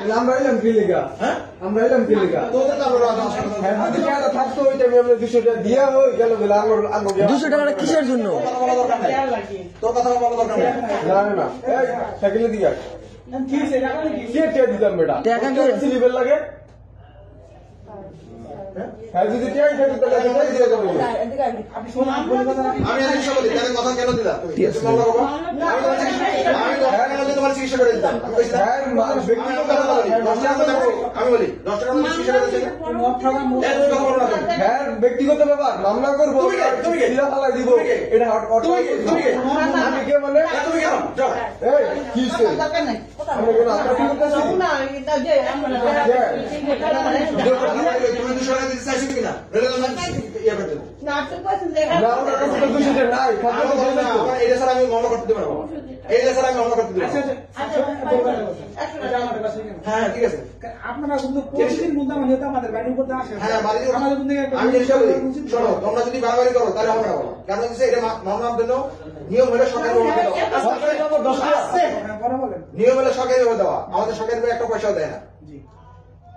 আমরা এলাম কি লিগা? হ্যাঁ আমরা এলাম কি লিগা? তোদের তো আমরা থাকতো ওই টাইমে আমরা 200 টাকা দিয়া হই গেল বলে আঙ্গ 200 টাকাটা কিসের জন্য? তোর কথা বলা দরকার নেই। না না এই সাইকেলে দিয়া কি কে দিতাম বেটা টাকা কে সিলিবেল লাগে হ্যাঁ যদি টাকা দিতে লাগে টাকা দিয়ে দেব আপনি শোনা আমি আজ সব বলি তাহলে কথা কেন দিলা তুমি মামলা করবা আমি তো হ্যাঁ আমি তোমার চিকিৎসা করে দিতাম আমি কইছি হ্যাঁ ব্যক্তিগত কথা বলি 10 টাকা আমি বলি 10 টাকা মধ্যে চিকিৎসা করে দিছি হ্যাঁ ব্যক্তিগত ব্যাপার মামলা করব তুমি সিলা ফালাই দিব এটা আমি কে বলে তুমি কেন যাও এই কি সে দরকার নাই আমি কেন আপনার কি করতেছি না এটা যে আমরা তুমি 200 টাকা দিতে চাইছো কিনা রেলে না ইয়া করতে না তো কইছেন দেখা না ওটা তো 200 টাকা নাই খাতা তো দেন না এটা স্যার আমি মামলা করতে পারবো এইটা স্যার আমি মামলা করতে দেব হ্যাঁ ঠিক আছে আপনারা কিন্তু প্রতিদিন মুদ্রা মানে তো আমাদের বাড়ির উপর আসে হ্যাঁ বাড়ির আমাদের বন্ধু আমি এসে বলি শোনো তোমরা যদি বাড়াবাড়ি করো তাহলে হবে না বলো কারণ হচ্ছে এটা মামলার জন্য নিয়ম হলে সরকারি ভাবে দাও সরকারি ভাবে 10 টাকা বড় বলেন নিয়ম হলে সরকারি ভাবে দেওয়া আমাদের সরকারি ভাবে একটা পয়সাও দেয় না জি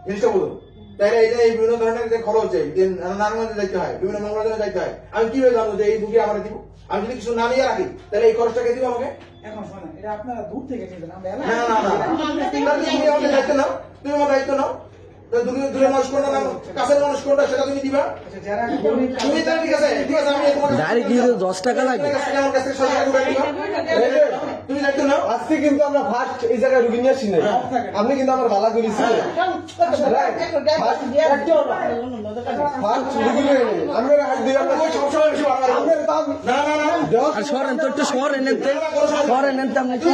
জিনিসটা বলুন তাহলে এই যে এই বিভিন্ন ধরনের যে খরচ নারায়ণগঞ্জে যাইতে হয় বিভিন্ন মঙ্গলবারে যাইতে হয় আমি কিভাবে জানবো যে এই দুটি আমার দিব আমি যদি কিছু না নিয়ে রাখি তাহলে এই খরচটাকে দিব আমাকে এখন শোনেন এটা আপনারা দূর থেকে নিবেন আমরা না না না তুমি আমাদের দায়িত্ব নাও তুমি আমার দায়িত্ব নাও দূরে মানুষ কোনটা না কাছের মানুষ কোনটা সেটা তুমি দিবা যারা তুমি তাহলে ঠিক আছে আমি তোমার গাড়ি কি 10 টাকা লাগবে আমার কাছে 100 টাকা করে দিবা তুমি দায়িত্ব নাও আজকে কিন্তু আমরা ফার্স্ট এই জায়গায় রুগী নিয়ে আসি না আপনি কিন্তু আমার ভালো করেছি ফার্স্ট রুগী নিয়ে আমরা হাত দিয়ে আমরা সবসময় বেশি ভালো আমাদের দাম না না না আর সরেন তো একটু সরেন নেন আপনি কি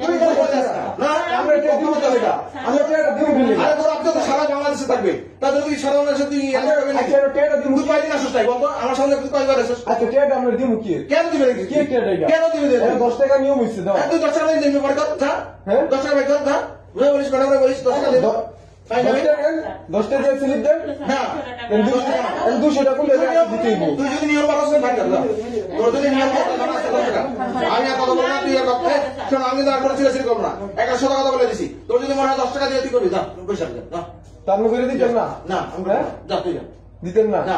তুমি কি বলছিস না আমরা এটা দিব তো এটা আমরা এটা দিব দিলে আরে তোর আপনি তো সারা বাংলাদেশে থাকবে তাদের কি সারা বাংলাদেশে তুই এত হবে না এটা দিব তুই পাইলি না সস্তায় বল আমার সামনে তুই কয়বার আসছিস আচ্ছা এটা আমরা দিব কি কেন দিবে কি এটা কেন দিবে 10 টাকা নিয়ম হইছে দাও তুই 10 টাকা দিবি পরে কথা হ্যাঁ 10 টাকা কথা কথা ওই বলিস ম্যাডাম বলিস 10 টাকা দেব 10 টাকা দিয়ে স্লিপ দেন হ্যাঁ 200 টাকা করে দিতেই তুই যদি নিয়ম পালন করে ভাই দাও তোর যদি নিয়ম পালন না করে আমি আর কথা বলবো না তুই আর কথা শোন আমি তো আর কোনো চিরাচিরি করব না 100 টাকা বলে দিছি তোর যদি মনে হয় 10 টাকা দিয়ে তুই করবি যা পয়সা দে যা তা আমি করে দিতেন না না আমরা যা তুই যা দিতেন না না